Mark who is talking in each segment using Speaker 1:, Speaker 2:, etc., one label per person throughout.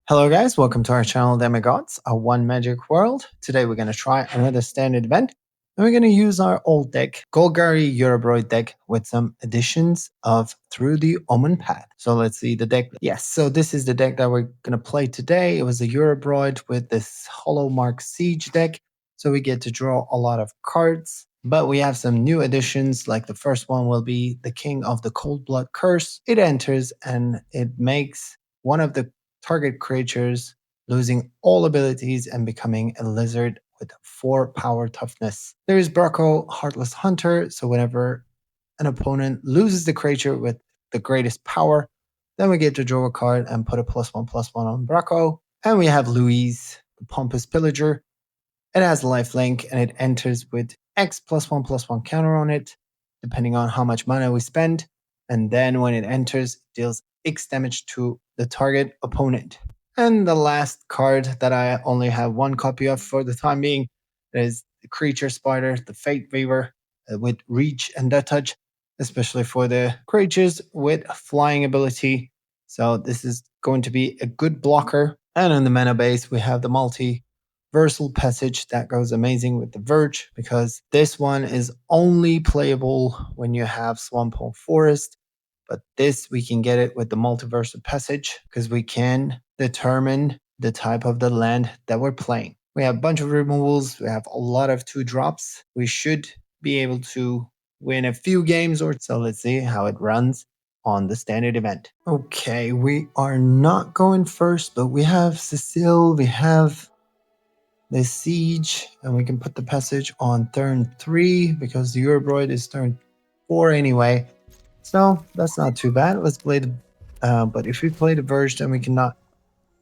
Speaker 1: Hello guys, welcome to our channel Demigods, a one magic world. Today we're going to try another standard event and we're going to use our old deck, Golgari Eurobroid deck with some additions of Through the Omenpath. So let's see the deck. Yes, so this is the deck that we're going to play today. It was a Eurobroid with this Hollow Mark Siege deck. So we get to draw a lot of cards, but we have some new additions. Like the first one will be the King of the Cold Blood Curse. It enters and it makes one of the target creatures losing all abilities and becoming a lizard with 4 power toughness. There is Bracco, Heartless Hunter, so whenever an opponent loses the creature with the greatest power, then we get to draw a card and put a +1/+1 on Bracco. And we have Louise, the Pompous Pillager. It has lifelink and it enters with X +1/+1 counter on it, depending on how much mana we spend. And then when it enters, it deals X damage to the target opponent. And the last card that I only have one copy of for the time being is the Creature Spider, the Fate Weaver, with Reach and Death Touch, especially for the creatures with flying ability. So this is going to be a good blocker. And on the mana base, we have the Multiversal Passage that goes amazing with the Verge, because this one is only playable when you have Swamp Forest. But this, we can get it with the Multiversal Passage because we can determine the type of the land that we're playing. We have a bunch of removals. We have a lot of 2-drops. We should be able to win a few games or so. Let's see how it runs on the standard event. Okay, we are not going first, but we have Cecile, we have the Siege, and we can put the passage on turn 3 because the Eurobroid is turn 4 anyway. So that's not too bad. Let's play the, but if we play the Verge, then we cannot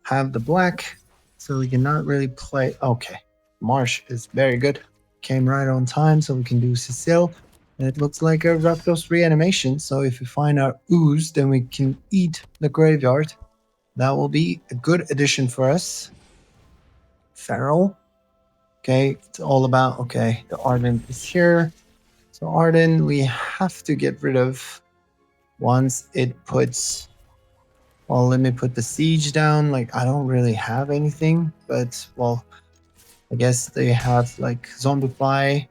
Speaker 1: have the black. So we cannot really play. Okay, Marsh is very good. Came right on time, so we can do Cecile. And it looks like a Rakdos Reanimation. So if we find our ooze, then we can eat the graveyard. That will be a good addition for us. Feral. Okay, it's all about, okay, the Ardent is here. So Arden, we have to get rid of once it puts, well, let me put the Siege down. Like, I don't really have anything, but, well, I guess they have, like, Zombify.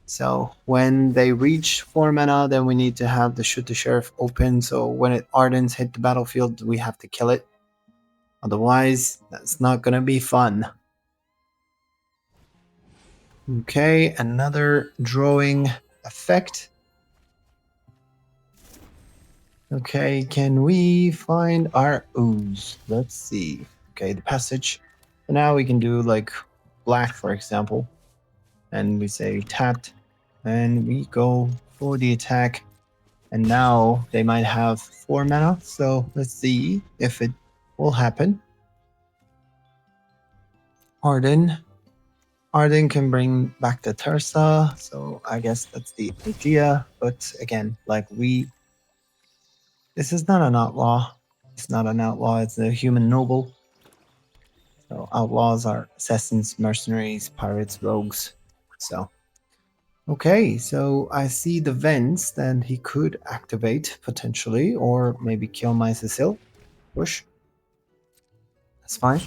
Speaker 1: So when they reach 4 mana, then we need to have the Shoot the Sheriff open. So when it Ardens hit the battlefield, we have to kill it. Otherwise, that's not going to be fun. Okay, another drawing effect. Okay, can we find our ooze? Let's see. Okay, the passage. So now we can do like black, for example. And we say tapped. And we go for the attack. And now they might have 4 mana. So let's see if it will happen. Arden. Arden can bring back the Tersa. So I guess that's the idea. But again, like this is not an outlaw. It's not an outlaw, it's a human noble. So outlaws are assassins, mercenaries, pirates, rogues. So, okay, so I see the vents that he could activate potentially, or maybe kill my Cecile. Push. That's fine.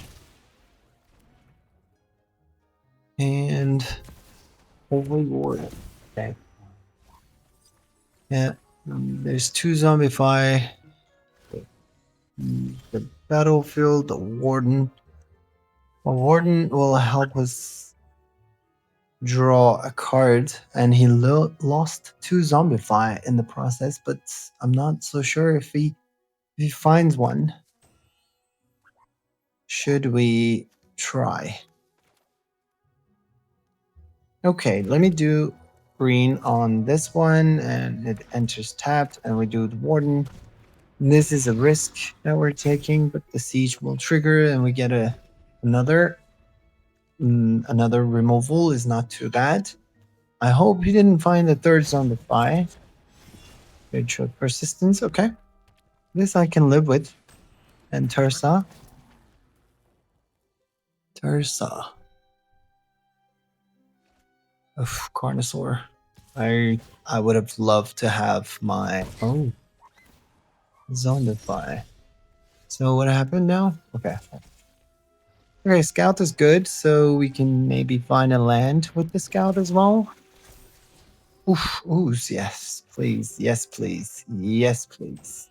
Speaker 1: And Holy Ward. Okay. Yeah, there's 2 Zombify. The battlefield, the Warden. Well, Warden will help us draw a card, and he lost 2 Zombify in the process, but I'm not so sure if he finds one. Should we try? Okay, let me do green on this one, and it enters tapped, and we do the Warden. This is a risk that we're taking, but the Siege will trigger, and we get another removal. Is not too bad. I hope he didn't find the 3rd Zombify. Good short persistence. Okay, this I can live with. And Tersa. Of Carnosaur. I would have loved to have my Zombify. So what happened now? Okay. Okay, scout is good, so we can maybe find a land with the scout as well. Oof, ooze, yes, please, yes, please, yes, please.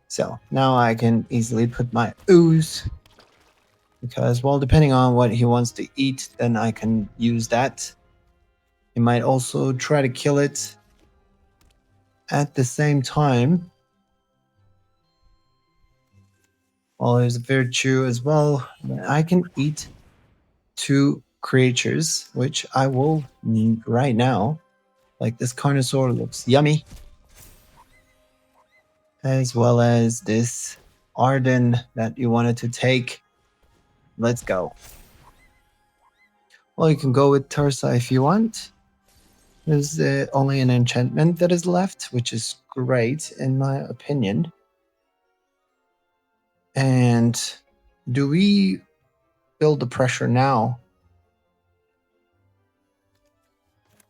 Speaker 1: So now I can easily put my ooze because, well, depending on what he wants to eat, then I can use that. He might also try to kill it at the same time. Well, there's a virtue as well. I can eat 2 creatures, which I will need right now. Like this Carnosaur looks yummy. As well as this Arden that you wanted to take. Let's go. Well, you can go with Tursa if you want. There's only an enchantment that is left, which is great in my opinion. And do we build the pressure now?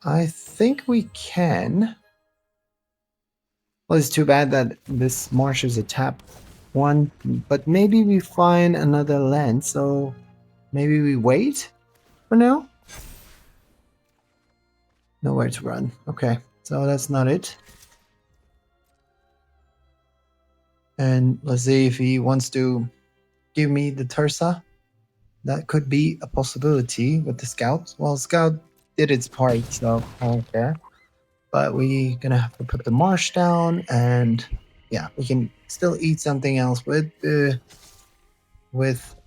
Speaker 1: I think we can. Well, it's too bad that this marsh is a tap one, but maybe we find another land, so maybe we wait for now? Nowhere to run. Okay, so that's not it. And let's see if he wants to give me the Tursa. That could be a possibility with the Scout. Well, Scout did its part, so I don't care. But we're gonna have to put the marsh down, and yeah, we can still eat something else with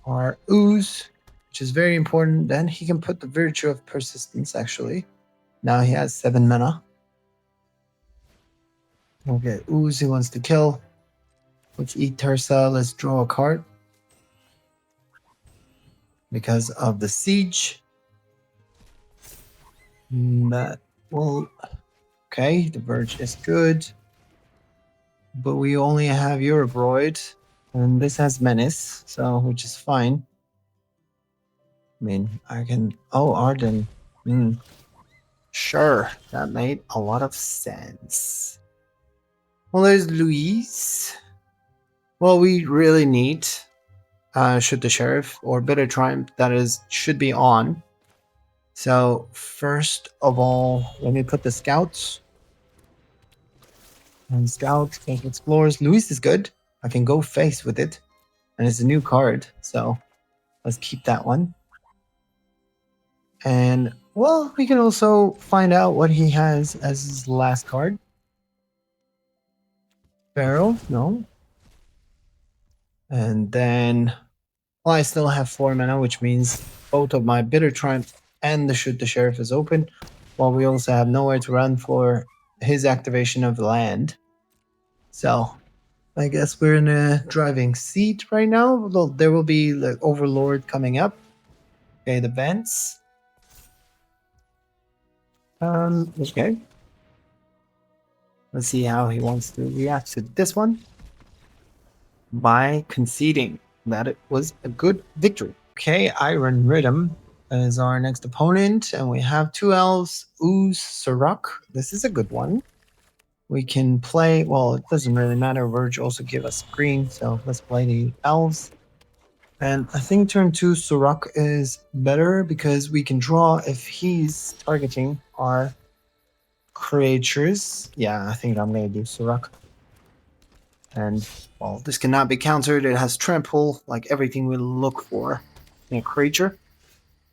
Speaker 1: our ooze, which is very important. Then he can put the virtue of persistence. Actually, now he has 7 mana. Okay, ooze he wants to kill. Let's eat Tursa. Let's draw a card because of the siege. That will okay. The verge is good. But we only have Eurobroid, and this has Menace, so which is fine. I mean, I can. Oh, Arden. Sure, that made a lot of sense. Well, there's Louise. Well, we really need should the sheriff or bitter triumph that is should be on. So first of all, let me put the scouts. And scouts, take explorers. Louise is good. I can go face with it. And it's a new card, so let's keep that one. And, well, we can also find out what he has as his last card. Barrel, no. And then, well, I still have 4 mana, which means both of my Bitter Triumph and the Shoot the Sheriff is open, while we also have nowhere to run for his activation of land. So, I guess we're in a driving seat right now. There will be the Overlord coming up. Okay, the vents. Okay. Let's see how he wants to react to this one. By conceding that it was a good victory. Okay, Iron Rhythm is our next opponent, and we have 2 elves, Ooze, Sirach. This is a good one. We can play, well, it doesn't really matter. Verge also give us green, so let's play the elves. And I think turn 2 Sirach is better because we can draw if he's targeting our creatures. Yeah, I think I'm going to do Sirach. And, well, this cannot be countered. It has trample, like everything we look for in a creature.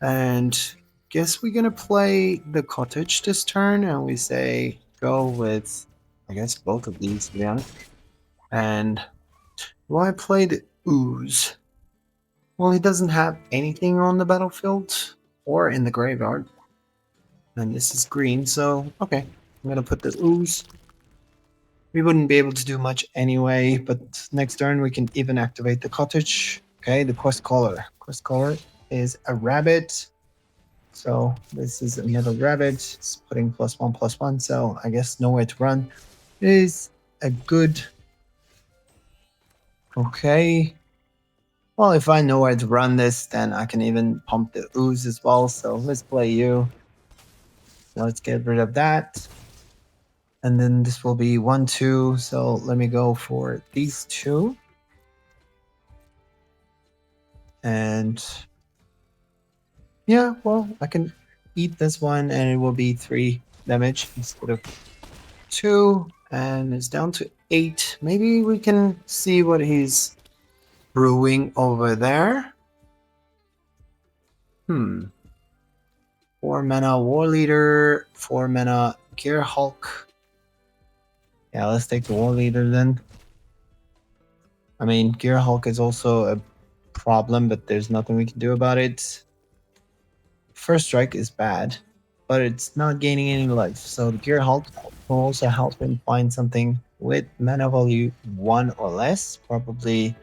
Speaker 1: And guess we're going to play the cottage this turn, and we say go with, I guess, both of these, to be honest. And do I play the ooze? Well, he doesn't have anything on the battlefield or in the graveyard. And this is green, so okay. I'm going to put the ooze. We wouldn't be able to do much anyway, but next turn we can even activate the cottage. Okay, the quest caller. Quest caller is a rabbit. So this is another rabbit. It's putting +1/+1, so I guess nowhere to run. It is a good... Okay. Well, if I know where to run this, then I can even pump the ooze as well. So let's play you. Let's get rid of that. And then this will be 1/2. So let me go for these 2. And yeah, well, I can eat this one and it will be 3 damage instead of 2. And it's down to 8. Maybe we can see what he's brewing over there. 4 mana War Leader, 4 mana Gear Hulk. Yeah, let's take the War Leader then. I mean, Gear Hulk is also a problem, but there's nothing we can do about it. First Strike is bad, but it's not gaining any life. So the Gear Hulk will also help him find something with mana value 1 or less. Probably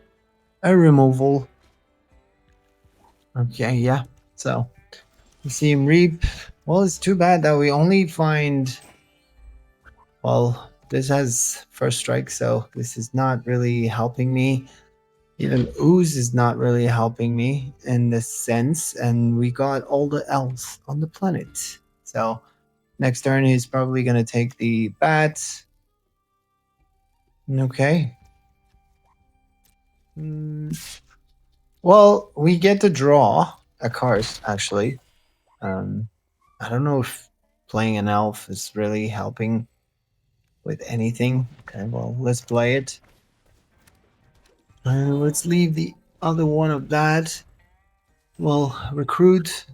Speaker 1: a removal. Okay, yeah. So you see him reap. Well, it's too bad that we only find... Well, this has First Strike, so this is not really helping me. Even Ooze is not really helping me in this sense, and we got all the elves on the planet. So next turn he's probably going to take the bats. Okay. Well, we get to draw a card, actually. I don't know if playing an elf is really helping with anything. Okay, well, let's play it. Let's leave the other one of that. Well, recruit.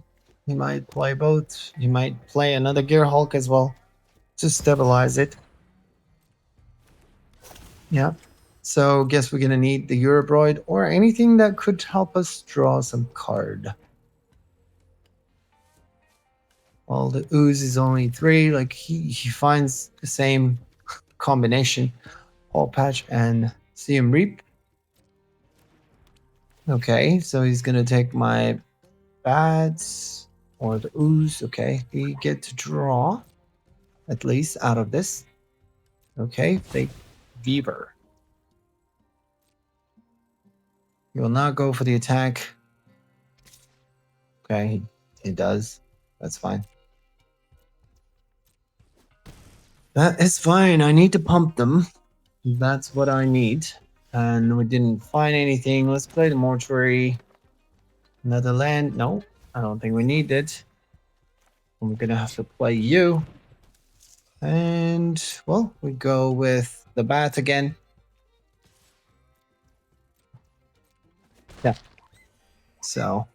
Speaker 1: He might play both. He might play another Gear Hulk as well to stabilize it. Yeah. So guess we're gonna need the Eurobroid or anything that could help us draw some card. Well, the Ooze is only 3. Like he finds the same combination. Paw Patch and See him Reap. Okay, so he's gonna take my bats or the Ooze. Okay, we get to draw at least out of this. Okay, fake Beaver. He will not go for the attack. Okay, he does. That's fine. That is fine. I need to pump them. That's what I need. And we didn't find anything. Let's play the mortuary. Another land. No, I don't think we need it. I'm gonna have to play you. And well, we go with the bat again. Yeah. So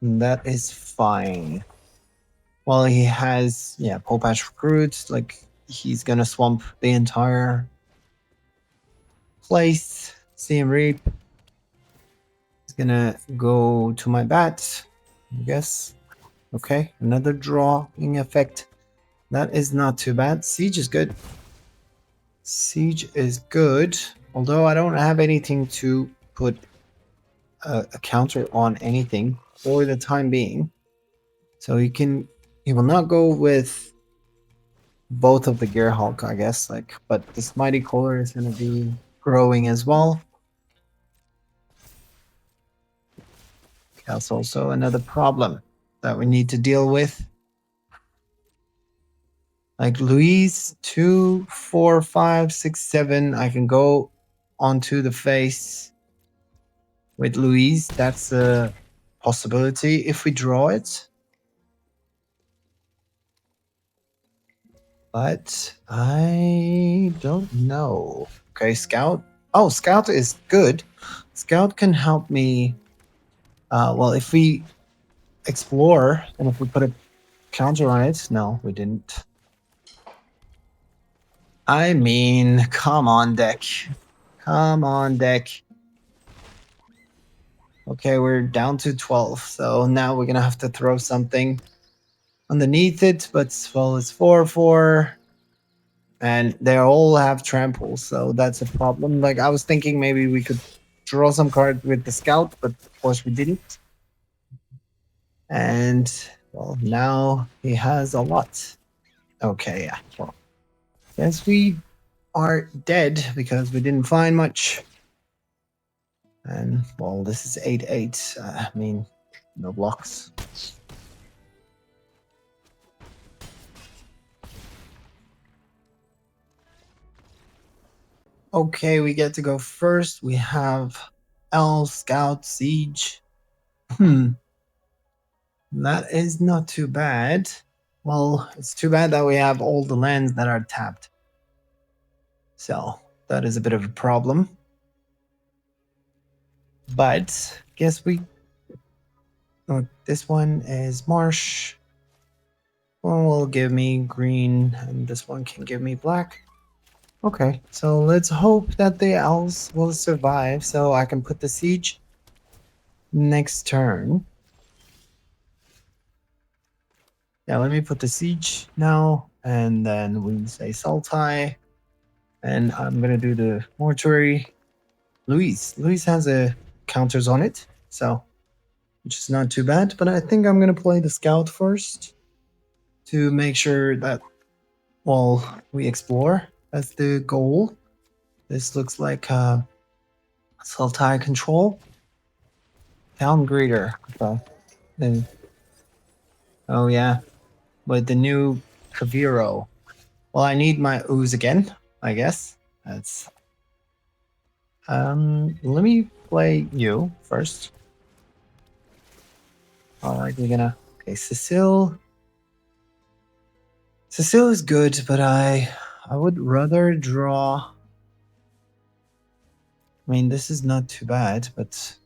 Speaker 1: that is fine. Well, he has Paw Patch Recruits. Like he's gonna swamp the entire place. See him reap. He's gonna go to my bat, I guess. Okay, another drawing effect. That is not too bad. Siege is good. Siege is good. Although I don't have anything to put a counter on anything for the time being. So he will not go with both of the Gear Hulk, I guess. But this Mighty Caller is gonna be growing as well. That's also another problem that we need to deal with. Like Louise, 2, 4, 5, 6, 7. I can go onto the face with Louise. That's a possibility if we draw it. But I don't know. Okay, Scout. Oh, Scout is good. Scout can help me. Well, if we explore and if we put a counter on it. No, we didn't. I mean, come on, deck. Come on, deck. Okay, we're down to 12, so now we're gonna have to throw something underneath it, but well, it's 4/4, and they all have tramples, so that's a problem. Like I was thinking maybe we could draw some cards with the scout, but of course we didn't. And well, now he has a lot. Okay, yeah. Well, yes, we are dead because we didn't find much. And well, this is 8/8. I mean, no blocks. Okay, we get to go first. We have elf, scout, siege. That is not too bad. Well, it's too bad that we have all the lands that are tapped. So that is a bit of a problem. But guess we... Oh, this one is marsh. One will give me green, and this one can give me black. Okay, so let's hope that the elves will survive so I can put the siege next turn. Yeah, let me put the siege now, and then we say Sultai, and I'm gonna do the mortuary. Luis has a counters on it, so which is not too bad. But I think I'm gonna play the scout first to make sure that we explore. That's the goal. This looks like Sultai control. Town greeter. Okay. Then, oh yeah, but the new Kaviro. Well, I need my ooze again, I guess. That's let me play you first. Alright, we're gonna okay, Cecile. Cecile is good, but I would rather draw. I mean, this is not too bad, but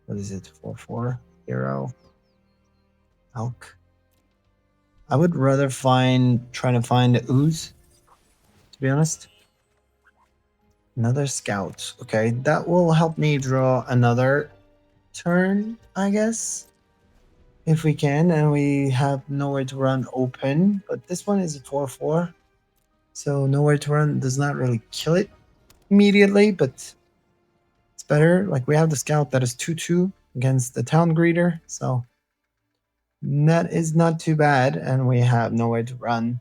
Speaker 1: what is it? 4/4 hero. Elk. I would rather try to find the ooze, to be honest. Another scout. Okay, that will help me draw another turn, I guess. If we can, and we have nowhere to run open. But this one is a 4/4. So nowhere to run does not really kill it immediately, but it's better. Like we have the scout that is 2/2 against the town greeter. So that is not too bad. And we have nowhere to run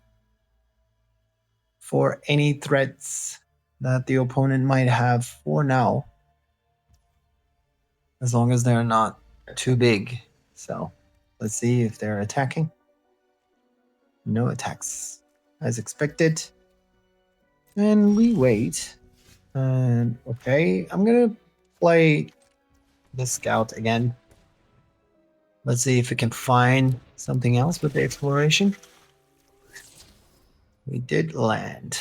Speaker 1: for any threats that the opponent might have for now. As long as they're not too big. So let's see if they're attacking. No attacks as expected. And we wait. And okay, I'm gonna play the scout again. Let's see if we can find something else with the exploration. We did land.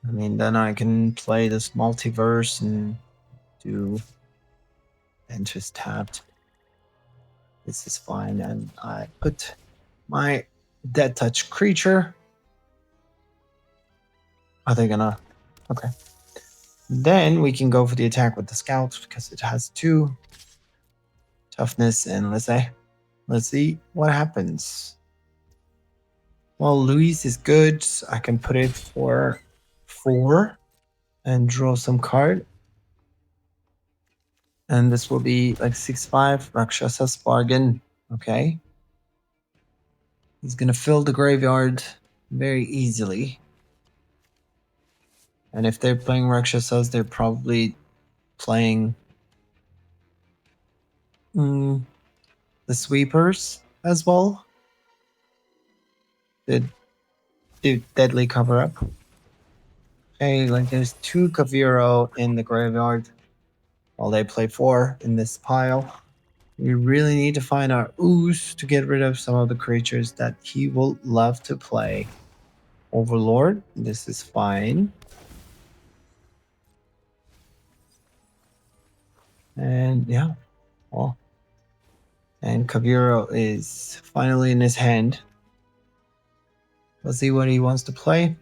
Speaker 1: I mean, then I can play this multiverse and do enters tapped. This is fine. And I put my dead touch creature. Are they gonna? Okay. Then we can go for the attack with the scout because it has 2 toughness, and let's see what happens. Well, Luis is good. I can put it for 4 and draw some card. And this will be like 6/5 Rakshasa's bargain. Okay. He's gonna fill the graveyard very easily. And if they're playing Rakshasas, they're probably playing the sweepers as well. The deadly cover up. Okay, like there's 2 Kaviro in the graveyard while they play 4 in this pile. We really need to find our ooze to get rid of some of the creatures that he will love to play. Overlord, this is fine. And yeah, well, and Kaviro is finally in his hand. Let's see what he wants to play.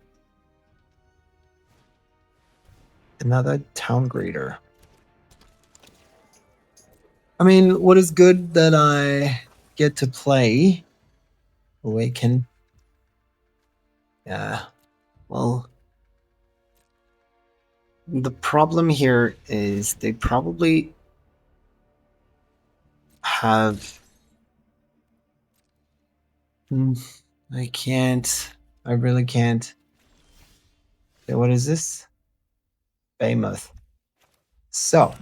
Speaker 1: Another town greeter. I mean, what is good that I get to play Awaken? Yeah, well, the problem here is they probably have... I can't. I really can't. Okay, what is this? Behemoth. So,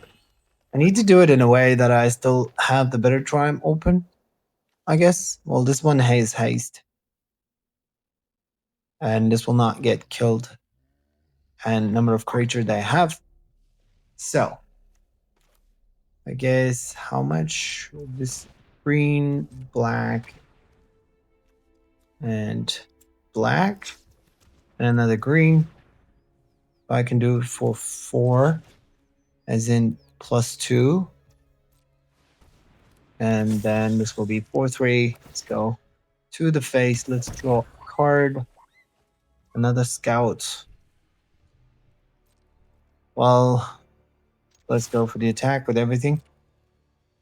Speaker 1: I need to do it in a way that I still have the better triumph open, I guess. Well, this one has haste. And this will not get killed. And number of creatures they have. So I guess how much this green, black, and black, and another green. I can do it for 4, as in +2. And then this will be 4-3. Let's go to the face. Let's draw a card. Another scout. Well, let's go for the attack with everything.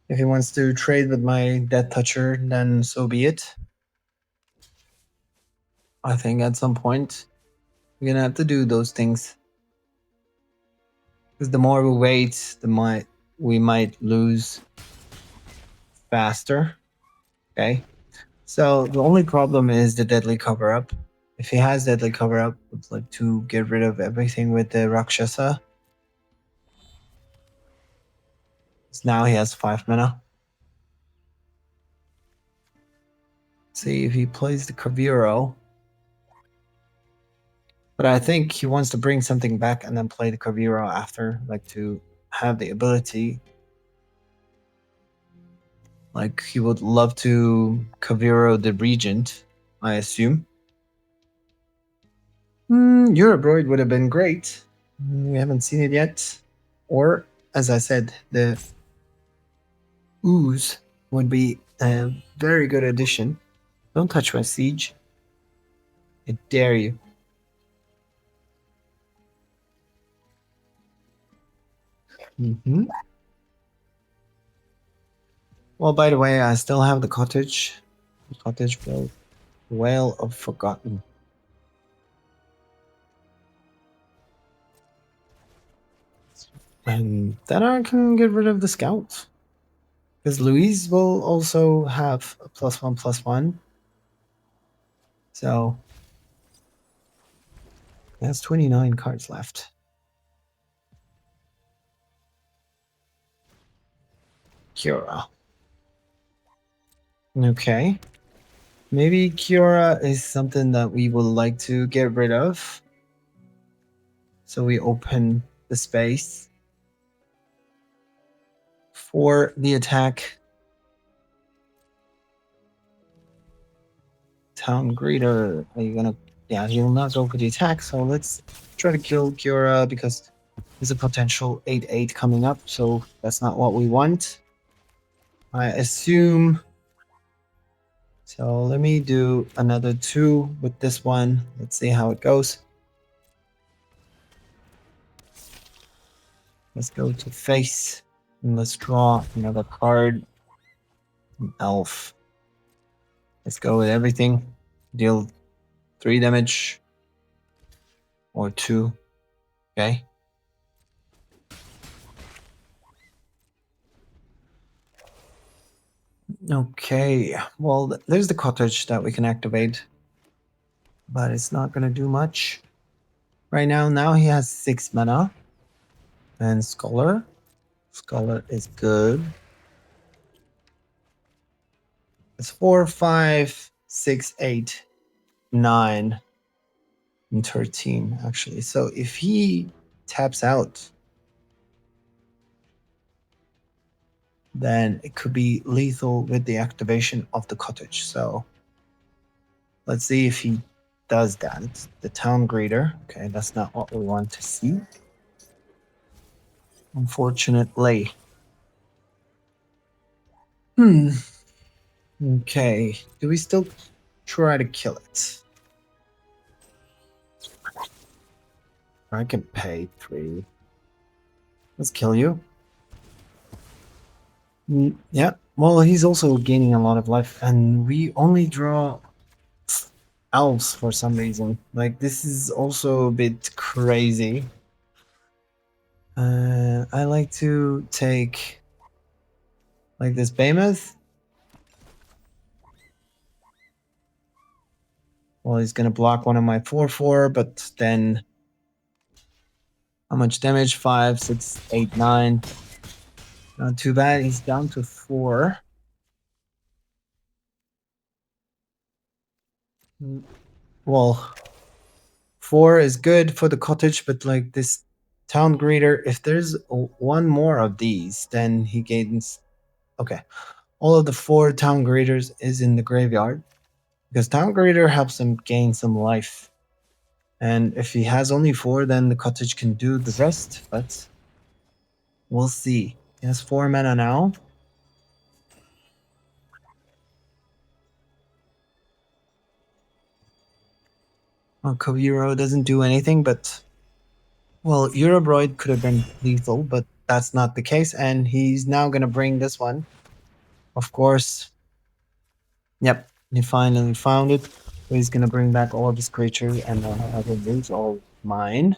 Speaker 1: If he wants to trade with my Death Toucher, then so be it. I think at some point we're gonna have to do those things. Because the more we wait, we might lose faster. Okay. So the only problem is the Deadly Cover-Up. If he has Deadly Cover-Up, it's like to get rid of everything with the Rakshasa. So now he has 5 mana. See if he plays the Kaviro. But I think he wants to bring something back and then play the Kaviro after, like to have the ability. Like he would love to Kaviro the Regent, I assume. Eurobroid would have been great. We haven't seen it yet. Or, as I said, the Ooze would be a very good addition. Don't touch my siege. I dare you. Well, by the way, I still have the cottage. The cottage built. Whale of Forgotten. And then I can get rid of the scouts. Because Louise will also have a +1/+1. So he has 29 cards left. Kiora. Okay. Maybe Kiora is something that we would like to get rid of. So we open the space for the attack. Town Greeter. Are you gonna... Yeah, he'll not go for the attack, so let's try to kill Kiora because there's a potential 8/8 coming up, so that's not what we want. I assume. So let me do another 2 with this one. Let's see how it goes. Let's go to face and let's draw another card. An elf. Let's go with everything. Deal 3 damage or 2. Okay. Okay. Well, there's the cottage that we can activate, but it's not going to do much right now. Now he has 6 mana and Scholar. Scholar is good. It's 4, 5, 6, 8, 9, and 13 actually. So if he taps out, then it could be lethal with the activation of the cottage. So let's see if he does that. The Town Greeter. Okay, that's not what we want to see, unfortunately. Okay, do we still try to kill it? I can pay 3. Let's kill you. Yeah, well, he's also gaining a lot of life, and we only draw elves for some reason. Like, this is also a bit crazy. I like to take, like, this Behemoth. Well, he's gonna block one of my 4/4, but then how much damage? 5, 6, 8, 9. Not too bad. He's down to 4. Well, 4 is good for the cottage, but like this Town Greeter, if there's one more of these, then he gains... Okay. All of the 4 Town Greeters is in the graveyard. Because Town Greeter helps him gain some life. And if he has only 4, then the cottage can do the rest. But we'll see. He has 4 mana now. Well, Kobiro doesn't do anything, but... Well, Eurobroid could have been lethal, but that's not the case. And he's now going to bring this one. Of course. Yep, he finally found it. So he's going to bring back all of his creatures, and I will lose all mine.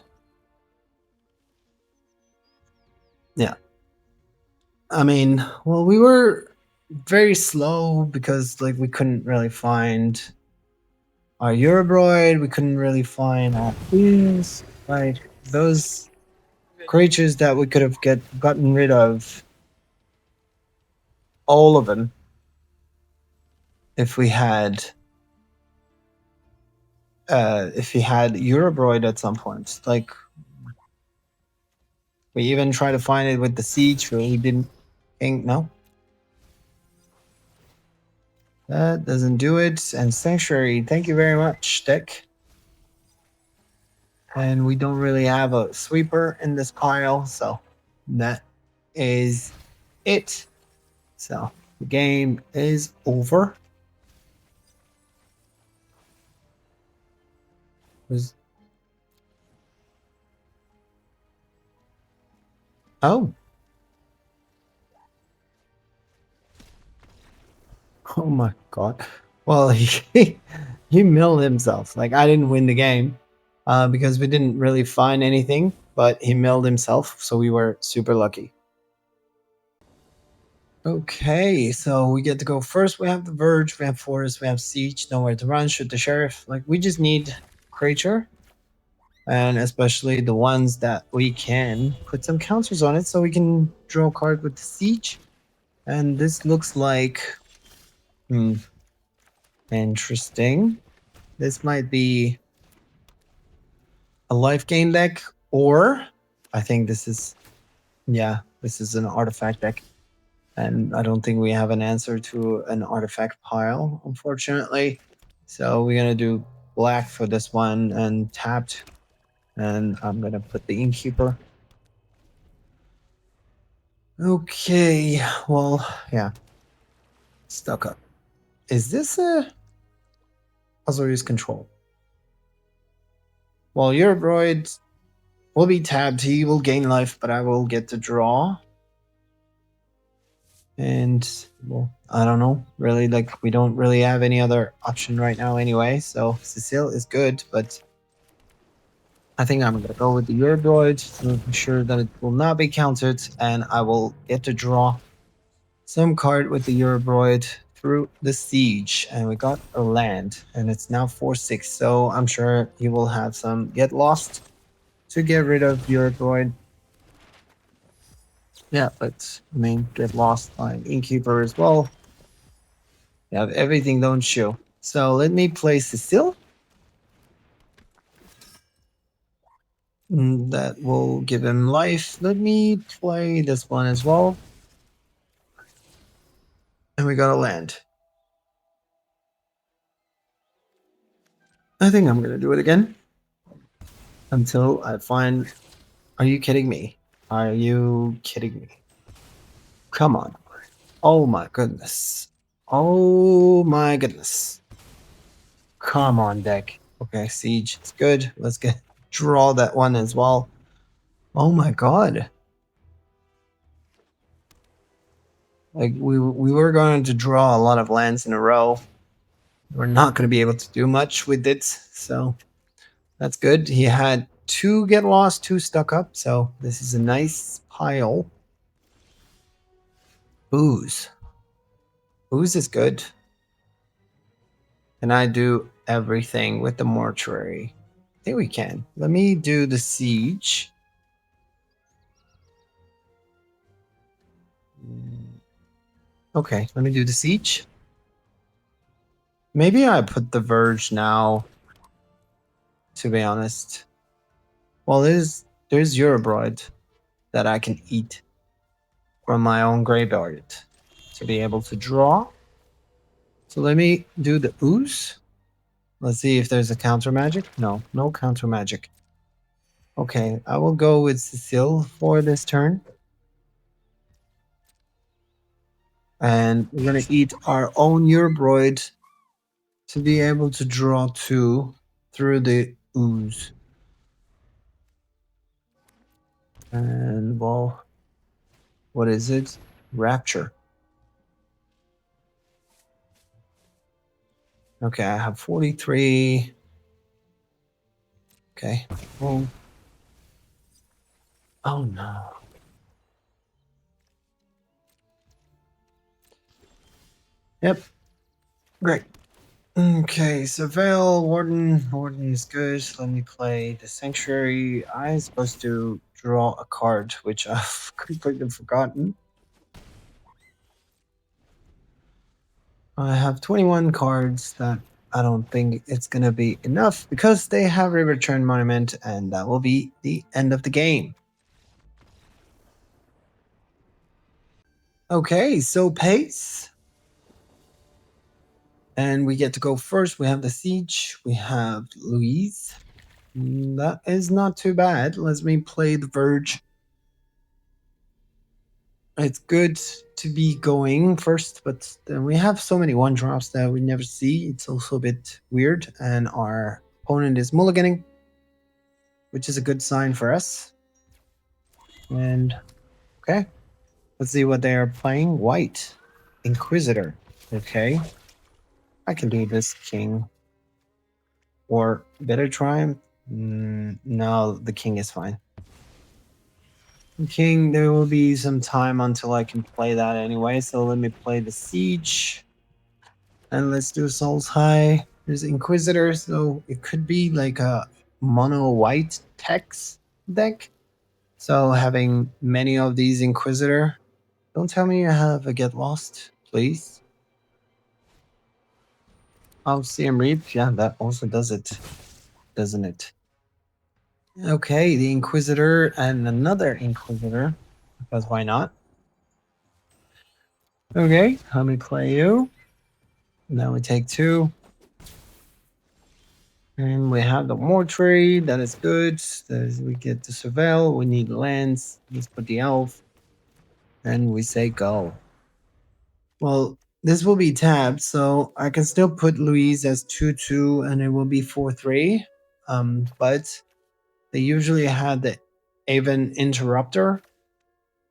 Speaker 1: Yeah. I mean, well, we were very slow because like we couldn't really find our Eurobroid, we couldn't really find our queens, like those creatures that we could have gotten rid of, all of them, if we had Eurobroid at some point. Like we even tried to find it with the siege, but we didn't think. No, that doesn't do it. And Sanctuary, thank you very much, deck. And we don't really have a sweeper in this pile, so that is it. So the game is over. Oh. Oh my god. Well, he milled himself. Like, I didn't win the game because we didn't really find anything, but he milled himself, so we were super lucky. Okay, so we get to go first. We have the Verge, we have Forest, we have Siege, nowhere to run, shoot the Sheriff. Like, we just need creature, and especially the ones that we can put some counters on it so we can draw a card with the Siege. And this looks like... interesting. This might be a life gain deck, or I think this is... Yeah, this is an artifact deck. And I don't think we have an answer to an artifact pile, unfortunately. So we're going to do black for this one and tapped. And I'm going to put the Innkeeper. Okay, well, yeah. Stuck up. Is this a Azorius control? Well, Eurobroid will be tapped. He will gain life, but I will get to draw. And, well, I don't know. Really, like, we don't really have any other option right now anyway. So Cecile is good, but I think I'm going to go with the Eurobroid to make sure that it will not be countered. And I will get to draw some card with the Eurobroid through the Siege. And we got a land. And it's now 4-6. So I'm sure he will have some Get Lost to get rid of Eurobroid. Yeah, but I mean, Get Lost by Innkeeper as well. You have everything, don't you? So let me play Cecile. That will give him life. Let me play this one as well. And we got a land. I think I'm going to do it again. Until I find... Are you kidding me? Are you kidding me? Come on. Oh my goodness. Oh my goodness. Come on, deck. Okay, Siege. It's good. Let's draw that one as well. Oh my god. Like, we were going to draw a lot of lands in a row. We're not going to be able to do much with it, so that's good. He had 2 Get Lost, 2 Stuck Up, so this is a nice pile. Booze. Booze is good. Can I do everything with the Mortuary? I think we can. Let me do the Siege. Okay, let me do the Siege. Maybe I put the Verge now, to be honest. Well, it is there's Eurobroid that I can eat from my own graveyard to be able to draw. So let me do the ooze. Let's see if there's a counter magic. No, no counter magic. Okay, I will go with Cecile for this turn. And we're going to eat our own Eurobroid to be able to draw 2 through the ooze. And, well, what is it? Rapture. Okay, I have 43. Okay. Oh, oh no. Yep. Great. Okay, Surveil, Warden. Warden is good. Let me play the Sanctuary. I'm supposed to draw a card, which I've completely forgotten. I have 21 cards that I don't think it's going to be enough because they have a return monument, and that will be the end of the game. Okay, so pace. And we get to go first. We have the Siege. We have Louise. That is not too bad. Let me play the Verge. It's good to be going first, but then we have so many one drops that we never see. It's also a bit weird, and our opponent is mulliganing, which is a good sign for us. And okay, let's see what they are playing. White Inquisitor. Okay, I can do this king. Or better triumph. No, the king is fine. King, there will be some time until I can play that anyway, so let me play the Siege. And let's do Sultai. There's Inquisitor, so it could be like a mono white text deck. So having many of these Inquisitor. Don't tell me you have a Get Lost, please. Oh, CM Reap, yeah, that also does it, doesn't it? Okay, the Inquisitor and another Inquisitor, because why not? Okay, let me play you. Now we take 2. And we have the Mortuary, that is good. We get the Surveil, we need lands. Let's put the Elf. And we say go. Well, this will be tabbed, so I can still put Louise as 2/2 and it will be 4/3. But they usually have the Aven Interrupter.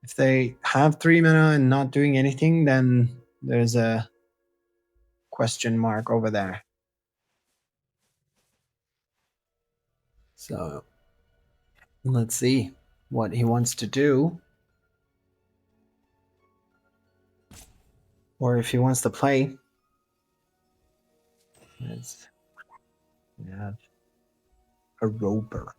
Speaker 1: If they have 3 mana and not doing anything, then there's a question mark over there. So let's see what he wants to do. Or if he wants to play. Let's have a Roper.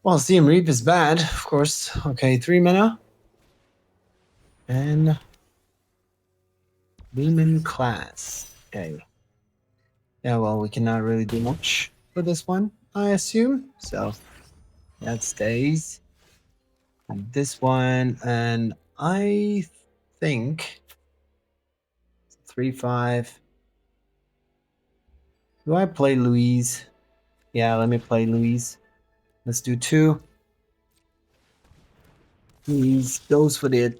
Speaker 1: Well, CM Reap is bad, of course. Okay, 3 mana. And Demon Class. Okay. Yeah, well, we cannot really do much for this one, I assume. So that stays. And this one, and I think 3/5. Do I play Louise? Yeah, let me play Louise. Let's do 2. Louise goes for the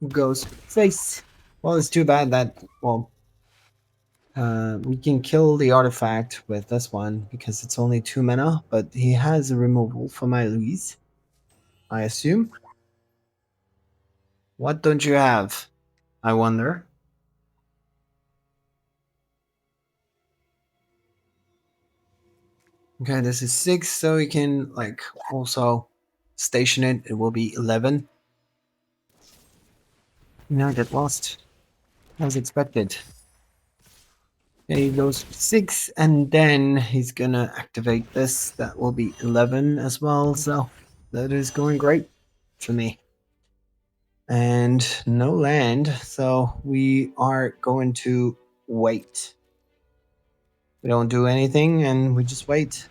Speaker 1: ghost face. Well, it's too bad that, well, we can kill the artifact with this one because it's only 2 mana, but he has a removal for my Louise, I assume. What don't you have? I wonder. Okay, this is 6, so we can like also station it. It will be 11. Now get lost, as expected. Okay, he goes 6, and then he's gonna activate this. That will be 11 as well. So that is going great for me. And no land, so we are going to wait. We don't do anything, and we just wait.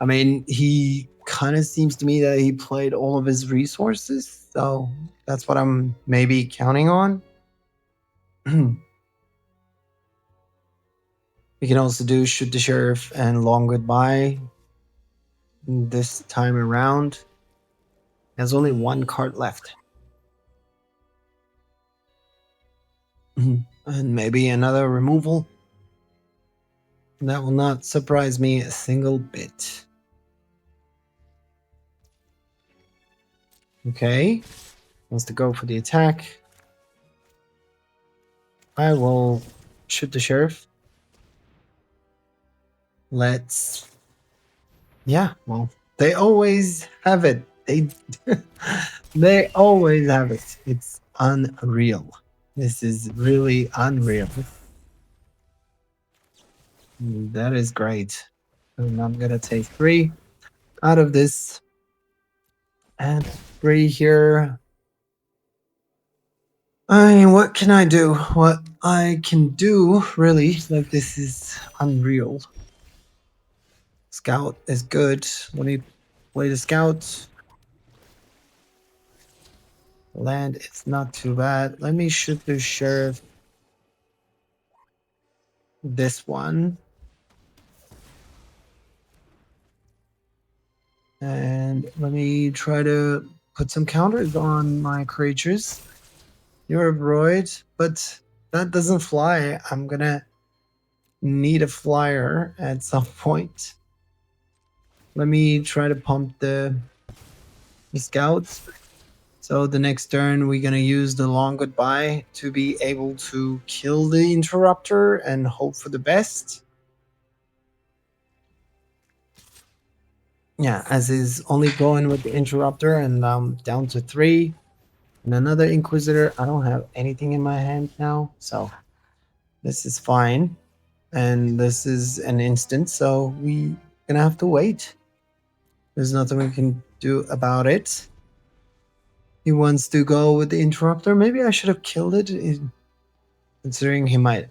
Speaker 1: I mean, he kind of seems to me that he played all of his resources, so that's what I'm maybe counting on. We can also do shoot the sheriff and long goodbye this time around. There's only one card left. And maybe another removal. That will not surprise me a single bit. Okay. Wants to go for the attack. I will shoot the sheriff. Let's... Yeah, well, they always have it. They always have it. It's unreal. This is really unreal. That is great. And I'm gonna take 3 out of this. And 3 here. I mean, what can I do? What I can do, really, like, this is unreal. Scout is good. When you play the scout, land, it's not too bad. Let me shoot the sheriff. This one. And let me try to put some counters on my creatures. You're a droid, but that doesn't fly. I'm gonna need a flyer at some point. Let me try to pump the scouts. So the next turn, we're gonna use the long goodbye to be able to kill the interrupter and hope for the best. Yeah, as is only going with the interrupter, and down to 3. And another Inquisitor. I don't have anything in my hand now, so this is fine. And this is an instant, so we're gonna have to wait. There's nothing we can do about it. He wants to go with the interrupter. Maybe I should have killed it, considering he might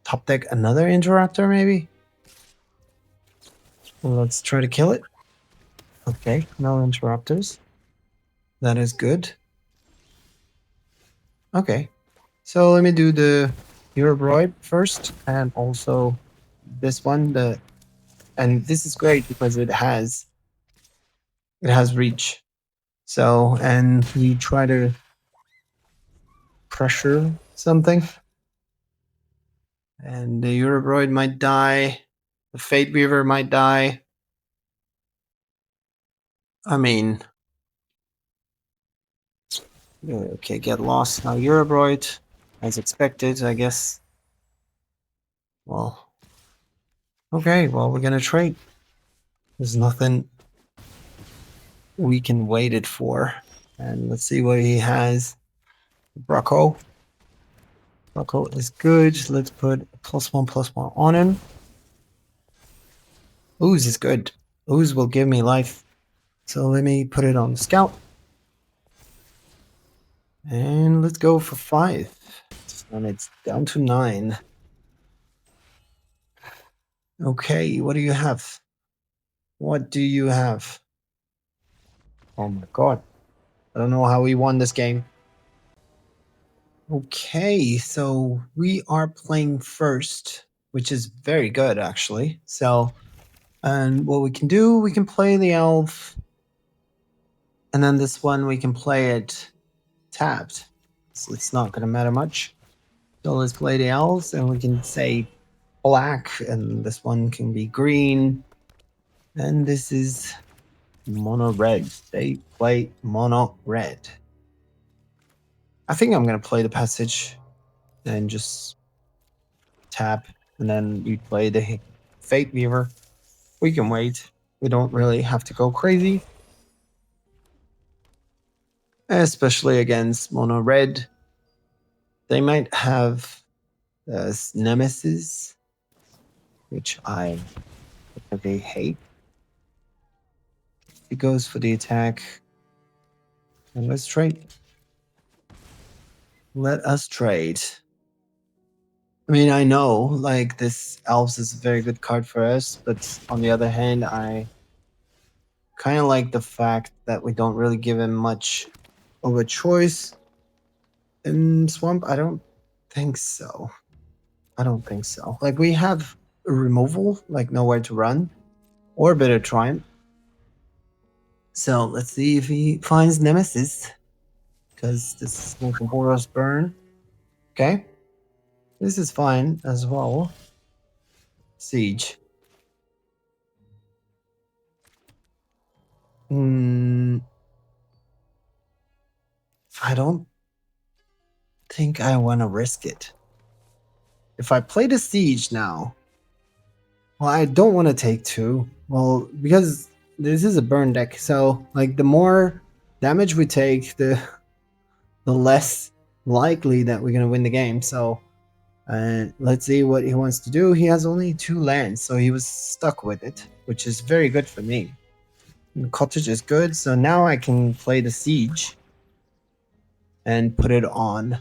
Speaker 1: top deck another interrupter, maybe. Well, let's try to kill it. Okay, no interrupters. That is good. Okay, so let me do the Eurobroid first, and also this one. And this is great because it has reach. So, and we try to pressure something, and the Eurobroid might die. The Fate Weaver might die. I mean, okay, get lost now. Eurobroid, as expected, I guess. Well, okay, well, we're gonna trade. There's nothing we can wait it for. And let's see what he has. Brocco. Brocco is good. Let's put +1/+1 on him. Ooze is good. Ooze will give me life. So let me put it on the scout. And let's go for 5. And it's down to 9. Okay, what do you have? What do you have? Oh my god. I don't know how we won this game. Okay, so we are playing first, which is very good, actually. So, and what we can do, we can play the elf. And then this one, we can play it tapped. So it's not going to matter much. So let's play the elves, and we can say black, and this one can be green. And this is mono red. They play mono red. I think I'm going to play the passage and just tap, and then you play the Fate Weaver. We can wait. We don't really have to go crazy. Especially against mono red. They might have Nemesis, which I really hate. He goes for the attack. And let's trade. Let us trade. I mean, I know, like, this Elves is a very good card for us, but on the other hand, I kind of like the fact that we don't really give him much of a choice in Swamp. I don't think so. I don't think so. Like, we have a removal, like nowhere to run, or a bit of Triumph. So let's see if he finds Nemesis, because this is like a Boros burn. Okay. This is fine as well. Siege. I don't think I want to risk it. If I play the Siege now, well, I don't want to take 2. Well, because this is a burn deck, so like the more damage we take, the less likely that we're gonna win the game. So let's see what he wants to do. He has only 2 lands, so he was stuck with it, which is very good for me. The cottage is good, so now I can play the Siege and put it on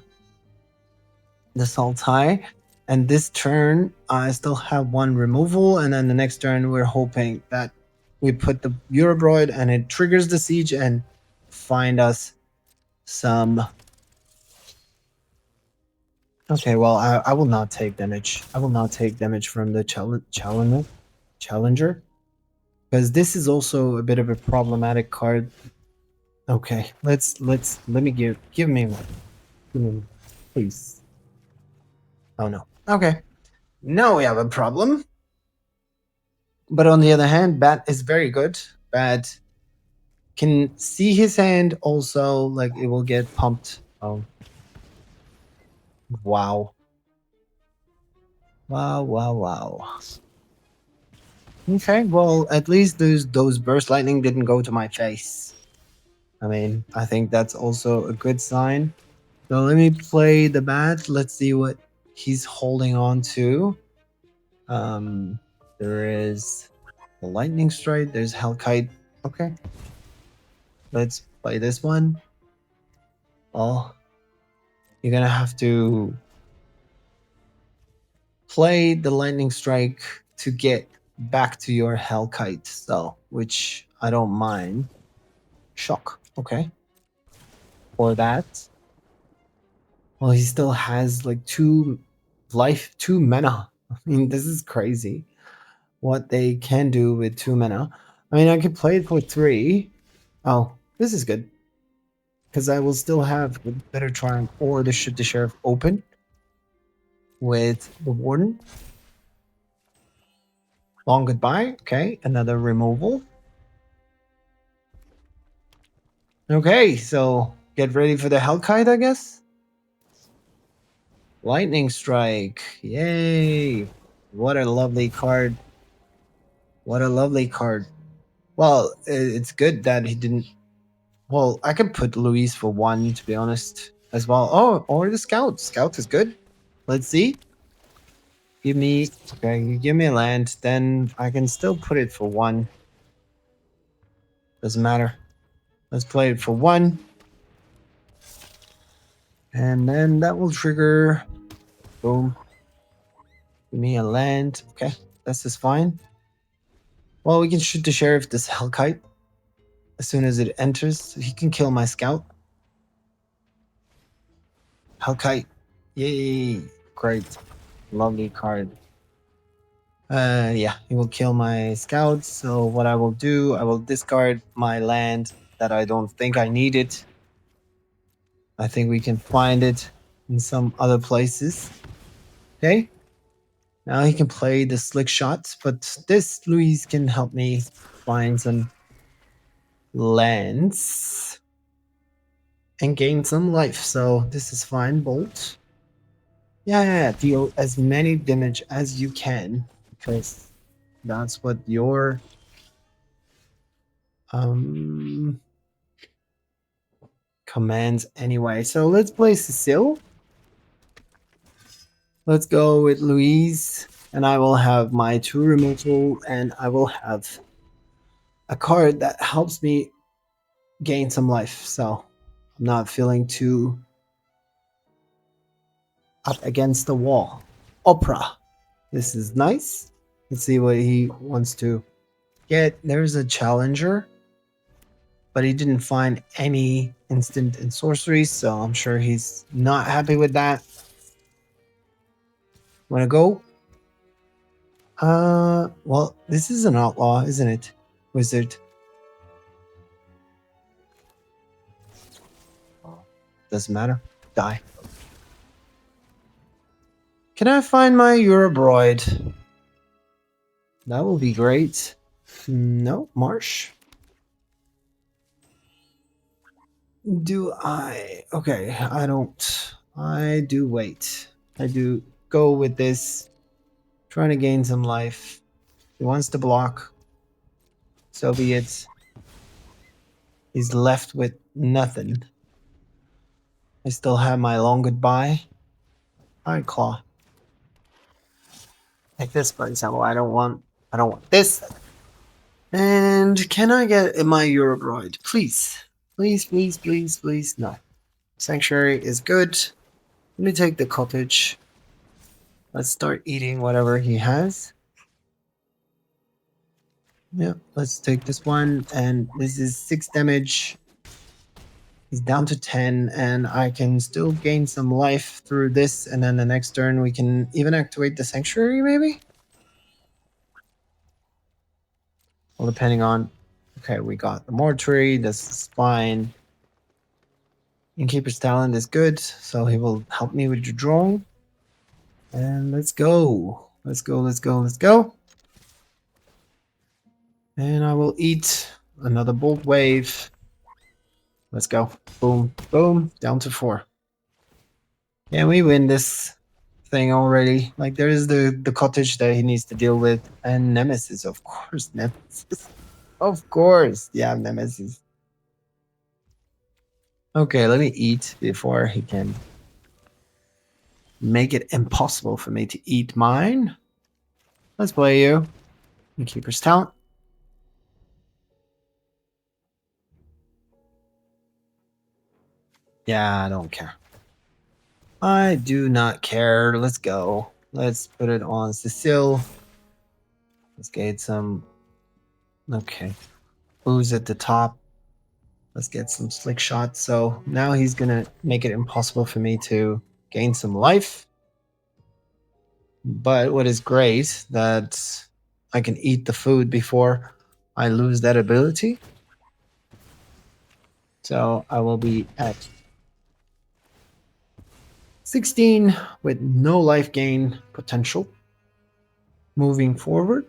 Speaker 1: the Sultai. And this turn, I still have 1 removal, and then the next turn, we're hoping that we put the Eurobroid and it triggers the Siege and find us some. Okay, well, I will not take damage. I will not take damage from the challenger, because this is also a bit of a problematic card. Okay, let me give me one. Give me one, please. Oh no. Okay. Now we have a problem. But on the other hand, Bat is very good. Bat can see his hand also, like it will get pumped. Oh. Wow. Wow. Okay, well, at least those burst lightning didn't go to my face. I mean, I think that's also a good sign. So let me play the Bat. Let's see what he's holding on to. There is the lightning strike. There's Hellkite. Okay. Let's play this one. Well, you're gonna have to play the lightning strike to get back to your Hellkite, so which I don't mind. Shock. Okay. For that. Well, he still has like 2 life, 2 mana. I mean, this is crazy what they can do with 2 mana. I mean, I could play it for 3. Oh, this is good. Because I will still have a better Triumph or the Shoot the Sheriff open with the Warden. Long goodbye. Okay, another removal. Okay, so get ready for the Hellkite, I guess. Lightning Strike. Yay. What a lovely card. What a lovely card. Well, it's good that he didn't. Well, I could put Luis for 1, to be honest, as well. Oh, or the Scout. Scout is good. Let's see. Give me. Okay, you give me a land, then I can still put it for 1. Doesn't matter. Let's play it for 1. And then that will trigger. Boom. Give me a land. Okay, this is fine. Well, we can shoot the Sheriff this Hellkite as soon as it enters. So he can kill my Scout. Hellkite. Yay. Great. Lovely card. Yeah, he will kill my Scout. So what I will do, I will discard my land that I don't think I need it. I think we can find it in some other places. Okay. Now he can play the slick shots, but this Luis can help me find some lands and gain some life. So this is fine. Bolt. Yeah. Deal as many damage as you can, because that's what your commands anyway. So let's play Cecile. Let's go with Louise, and I will have my 2 removal, and I will have a card that helps me gain some life. So I'm not feeling too up against the wall. Opera. This is nice. Let's see what he wants to get. There's a challenger. but he didn't find any instant and sorceries, so I'm sure he's not happy with that. Wanna go? Well, this is an outlaw, isn't it? Wizard. Doesn't matter. Die. Can I find my Eurobroid? That will be great. No, Marsh. Do I? Okay, I don't. I do wait. I do go with this. Trying to gain some life. He wants to block. So be it. He's left with nothing. I still have my long goodbye. Alright, Claw. Like this, for example. I don't want this. And can I get my Eurobroid? Please. Please, please, please, please. No. Sanctuary is good. Let me take the cottage. Let's start eating whatever he has. Yeah, let's take this one. And this is 6 damage. He's down to 10, and I can still gain some life through this. And then the next turn, we can even activate the Sanctuary, maybe? Well, depending on... Okay, we got the Mortuary, this is fine. Innkeeper's Talent is good, so he will help me with the drawing. And let's go. Let's go, let's go, let's go. And I will eat another Bolt Wave. Let's go. Boom, boom, down to 4. Can we win this thing already? Like, there is the cottage that he needs to deal with. And Nemesis, of course, Nemesis. Of course, yeah, Nemesis. Okay, let me eat before he can make it impossible for me to eat mine. Let's play you. Innkeeper's Talent. Yeah, I don't care. I do not care. Let's go. Let's put it on Cecile. Let's get some... Okay. Booze at the top. Let's get some slick shots. So now he's going to make it impossible for me to gain some life. But what is great that I can eat the food before I lose that ability. So I will be at 16 with no life gain potential. Moving forward.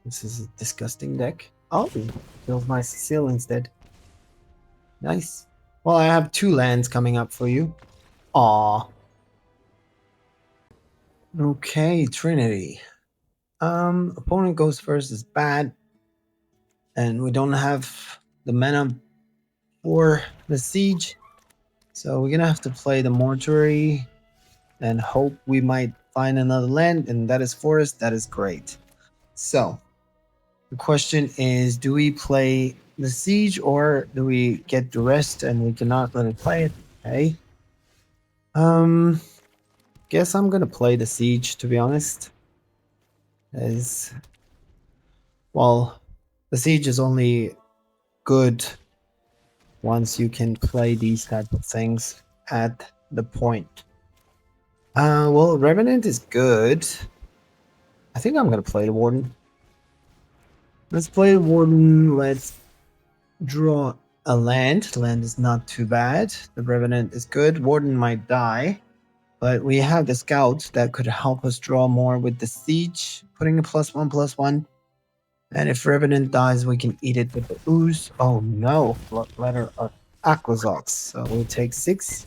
Speaker 1: This is a disgusting deck. Oh, kills my Cecile instead. Nice. Well, I have 2 lands coming up for you. Aw. Okay, Trinity. Opponent goes first is bad. And we don't have the mana for the siege. So we're gonna have to play the Mortuary and hope we might find another land, and that is forest. That is great. So the question is, do we play the siege or do we get the rest and we cannot let it play it? Okay. Guess I'm gonna play the siege, to be honest. As well, the siege is only good once you can play these type of things at the point. Well, Revenant is good. I think I'm gonna play the Warden. Let's play the Warden. Let's draw a land. The land is not too bad. The Revenant is good. Warden might die. But we have the Scouts that could help us draw more with the Siege, putting a +1/+1. And if Revenant dies, we can eat it with the Ooze. Oh no, letter of Aquazox. So we'll take 6.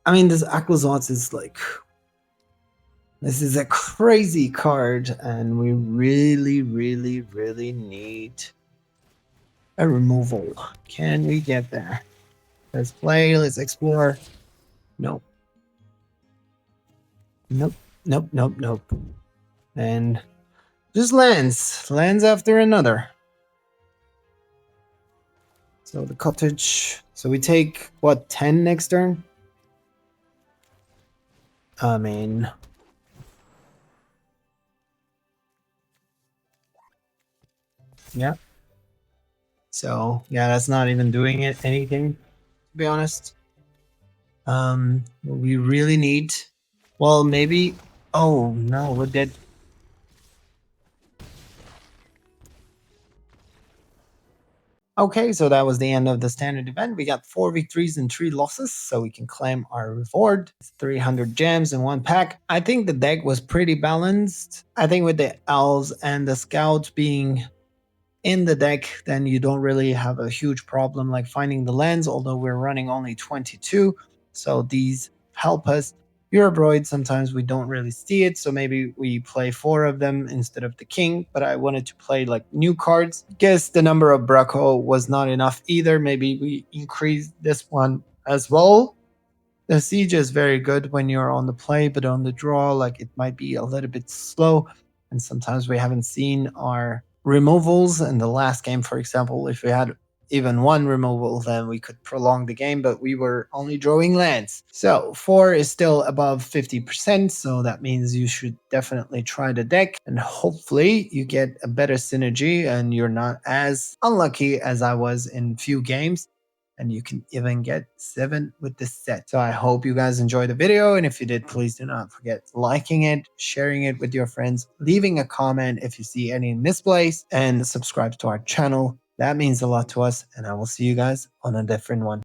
Speaker 1: I mean, this Aquazox is like... This is a crazy card, and we really, really, really need a removal. Can we get there? Let's play, let's explore. Nope. Nope, nope, nope, nope. And just lands after another. So the cottage. So we take, what, 10 next turn? I mean... Yeah. So yeah, that's not even doing it anything, to be honest. We really need. Well, maybe. Oh no, we're dead. Okay, so that was the end of the standard event. We got 4 victories and 3 losses, so we can claim our reward. It's 300 gems in one pack. I think the deck was pretty balanced. I think with the elves and the scouts being in the deck, then you don't really have a huge problem like finding the lands, although we're running only 22. So these help us. Eurobroid, sometimes we don't really see it, so maybe we play 4 of them instead of the king, but I wanted to play like new cards. Guess the number of Braco was not enough either. Maybe we increase this one as well. The siege is very good when you're on the play, but on the draw, like it might be a little bit slow. And sometimes we haven't seen our removals. In the last game, for example, if we had even one removal, then we could prolong the game, but we were only drawing lands. So 4 is still above 50%. So that means you should definitely try the deck and hopefully you get a better synergy and you're not as unlucky as I was in few games, and you can even get 7 with this set. So I hope you guys enjoyed the video, and if you did, please do not forget liking it, sharing it with your friends, leaving a comment if you see any misplays, and subscribe to our channel. That means a lot to us, and I will see you guys on a different one.